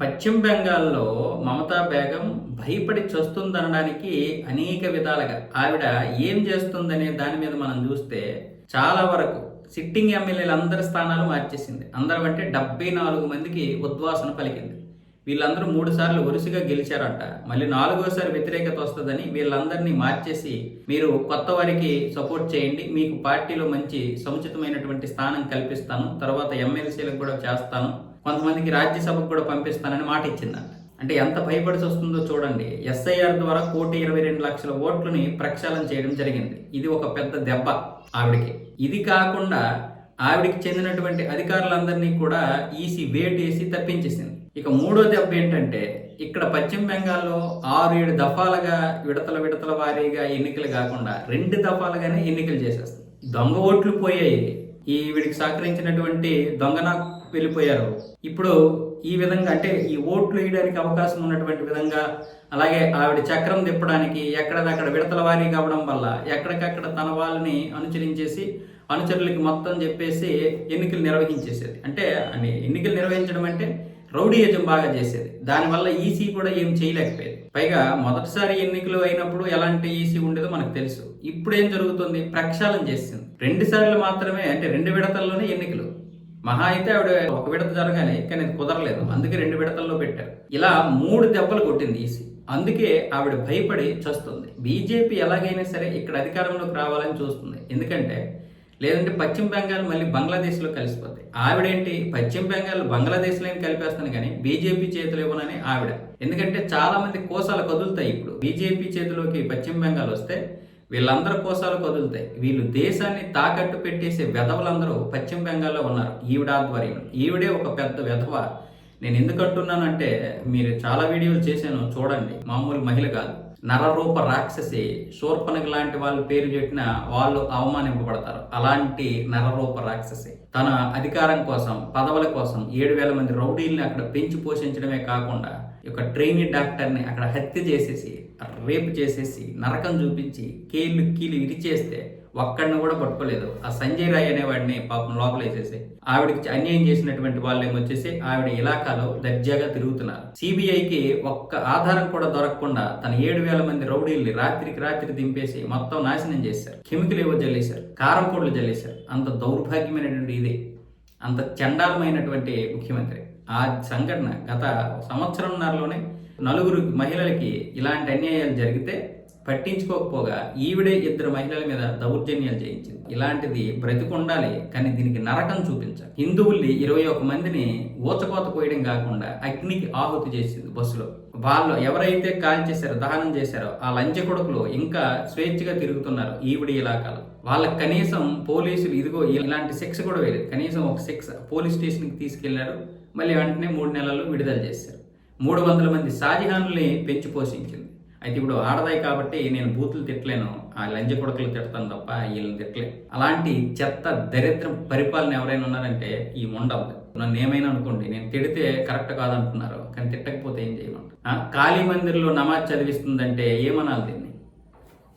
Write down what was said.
పశ్చిమ బెంగాల్లో మమతా బేగం భయపడి చస్తుందనడానికి అనేక విధాలుగా ఆవిడ ఏం చేస్తుందనే దాని మీద మనం చూస్తే చాలా వరకు సిట్టింగ్ ఎమ్మెల్యేలు అందరి స్థానాలు మార్చేసింది. అందరం అంటే 74 మందికి ఉద్వాసన పలికింది. వీళ్ళందరూ 3 సార్లు వరుసగా గెలిచారంట. మళ్ళీ 4వసారి వ్యతిరేకత వస్తుందని వీళ్ళందరినీ మార్చేసి మీరు కొత్త వారికి సపోర్ట్ చేయండి, మీకు పార్టీలో మంచి సముచితమైనటువంటి స్థానం కల్పిస్తాను, తర్వాత ఎమ్మెల్సీలకు కూడా చేస్తాను, కొంతమందికి రాజ్యసభకు కూడా పంపిస్తానని మాట ఇచ్చిందంట. అంటే ఎంత భయపడిసి వస్తుందో చూడండి. ఎస్ఐఆర్ ద్వారా 1,22,00,000 ఓట్లని ప్రక్షాళన చేయడం జరిగింది. ఇది ఒక పెద్ద దెబ్బ ఆవిడికి. ఇది కాకుండా ఆవిడికి చెందినటువంటి అధికారులందరినీ కూడా ఈసీ వేటేసి తప్పించేసింది. ఇక మూడో దెబ్బ ఏంటంటే ఇక్కడ పశ్చిమ బెంగాల్లో 6-7 దఫాలుగా విడతల వారీగా ఎన్నికలు కాకుండా 2 దఫాలుగానే ఎన్నికలు చేసేస్తుంది. దొంగ ఓట్లు పోయాయి, ఈ వీడికి సహకరించినటువంటి దొంగన వెళ్ళిపోయారు. ఇప్పుడు ఈ విధంగా అంటే ఈ ఓట్లు వేయడానికి అవకాశం ఉన్నటువంటి విధంగా, అలాగే ఆవిడ చక్రం తిప్పడానికి ఎక్కడదక్కడ విడతల వారీ కావడం వల్ల ఎక్కడికక్కడ తన వాళ్ళని అనుచరించేసి అనుచరులకి మొత్తం చెప్పేసి ఎన్నికలు నిర్వహించేసేది. అంటే ఎన్నికలు నిర్వహించడం అంటే రౌడీయిజం బాగా చేసేది. దానివల్ల ఈసీ కూడా ఏం చేయలేకపోయేది. పైగా మొదటిసారి ఎన్నికలు అయినప్పుడు ఎలాంటి ఈసీ ఉండేదో మనకు తెలుసు. ఇప్పుడు ఏం జరుగుతుంది, ప్రక్షాళన చేసింది. 2 సార్లు మాత్రమే, అంటే 2 విడతల్లోనే ఎన్నికలు. మహా అయితే ఆవిడ 1 విడత జరగాలి, కానీ అది కుదరలేదు, అందుకే 2 విడతల్లో పెట్టారు. ఇలా 3 దెబ్బలు కొట్టింది ఈసీ. అందుకే ఆవిడ భయపడి చస్తుంది. బీజేపీ ఎలాగైనా సరే ఇక్కడ అధికారంలోకి రావాలని చూస్తుంది. ఎందుకంటే లేదంటే పశ్చిమ బెంగాల్ మళ్ళీ బంగ్లాదేశ్లో కలిసిపోతాయి. ఆవిడేంటి పశ్చిమ బెంగాల్ బంగ్లాదేశ్లో కలిపేస్తాను కానీ బీజేపీ చేతులు ఇవ్వనని ఆవిడ. ఎందుకంటే చాలా మంది కోసాలు కదులుతాయి. ఇప్పుడు బీజేపీ చేతిలోకి పశ్చిమ బెంగాల్ వస్తే వీళ్ళందరూ కోసాలు కదులుతాయి. వీళ్ళు దేశాన్ని తాకట్టు పెట్టేసే వెధవలందరూ పశ్చిమ బెంగాల్లో ఉన్నారు ఈవిడ ఆధ్వర్యంలో. ఈవిడే ఒక పెద్ద వెధవ. నేను ఎందుకు అంటున్నానంటే, మీరు చాలా వీడియోలు చేశాను చూడండి, మామూలు మహిళ కాదు, నరరూప రాక్షసి. శూర్పణఖ లాంటి వాళ్ళు పేరు చెప్పిన వాళ్ళు అవమానింపబడతారు. అలాంటి నరరూప రాక్షసి తన అధికారం కోసం, పదవుల కోసం 7,000 మంది రౌడీల్ని అక్కడ పెంచి పోషించడమే కాకుండా ఒక ట్రైనీ డాక్టర్ని అక్కడ హత్య చేసేసి, రేపు చేసేసి, నరకం చూపించి, కీలు ఇరిచేస్తే ఒక్కడిని కూడా పట్టుకోలేదు. ఆ సంజయ్ రాయ్ అనేవాడిని పాపం లోపలేసేసి ఆవిడకి అన్యాయం చేసినటువంటి వాళ్ళు ఏమొచ్చేసి ఆవిడ ఇలాకాలో దర్జాగా తిరుగుతున్నారు. సిబిఐకి ఒక్క ఆధారం కూడా దొరకకుండా తన 7,000 మంది రౌడీల్ని రాత్రికి రాత్రి దింపేసి మొత్తం నాశనం చేశారు. కెమికల్ ఏవో జల్లేశారు, కారం పొడులు జల్లేశారు. అంత దౌర్భాగ్యమైనటువంటి ఇదే, అంత చండాలమైనటువంటి ముఖ్యమంత్రి. ఆ సంఘటన గత సంవత్సరంన్నరలోనే 4 మహిళలకి ఇలాంటి అన్యాయాలు జరిగితే పట్టించుకోకపోగా ఈవిడే 2 మహిళల మీద దౌర్జన్యాలు చేయించింది. ఇలాంటిది బ్రతికుండాలి, కానీ దీనికి నరకం చూపించాలి. హిందువుల్ని 21 మందిని ఊచకోత పోయడం కాకుండా అగ్నికి ఆహుతి చేసింది బస్సులో. వాళ్ళు ఎవరైతే కాల్చేశారో, దహనం చేశారో ఆ లంచ కొడుకులు ఇంకా స్వేచ్ఛగా తిరుగుతున్నారు ఈవిడి ఇలాకాలో. వాళ్ళకి కనీసం పోలీసులు ఇదిగో ఇలాంటి శిక్ష కూడా వేయలేదు. కనీసం ఒక శిక్ష పోలీస్ స్టేషన్కి తీసుకెళ్లారు, మళ్ళీ వెంటనే 3 నెలల్లో విడుదల చేశారు. 300 మంది షాజహాన్లని పెంచి పోషించింది. అయితే ఇప్పుడు ఆడదాయి కాబట్టి నేను బూతులు తిట్టలేను, ఆ లంజ కొడుకులు తిడతాను తప్ప వీళ్ళని తిట్టలేను. అలాంటి చెత్త దరిద్రం పరిపాలన ఎవరైనా ఉన్నారంటే ఈ ఉండవు. నన్ను ఏమైనా అనుకోండి, నేను తిడితే కరెక్ట్ కాదంటున్నారు, కానీ తిట్టకపోతే ఏం చేయమంటారు? కాళీ మందిర్లో నమాజ్ చదివిస్తుందంటే ఏమనాలి?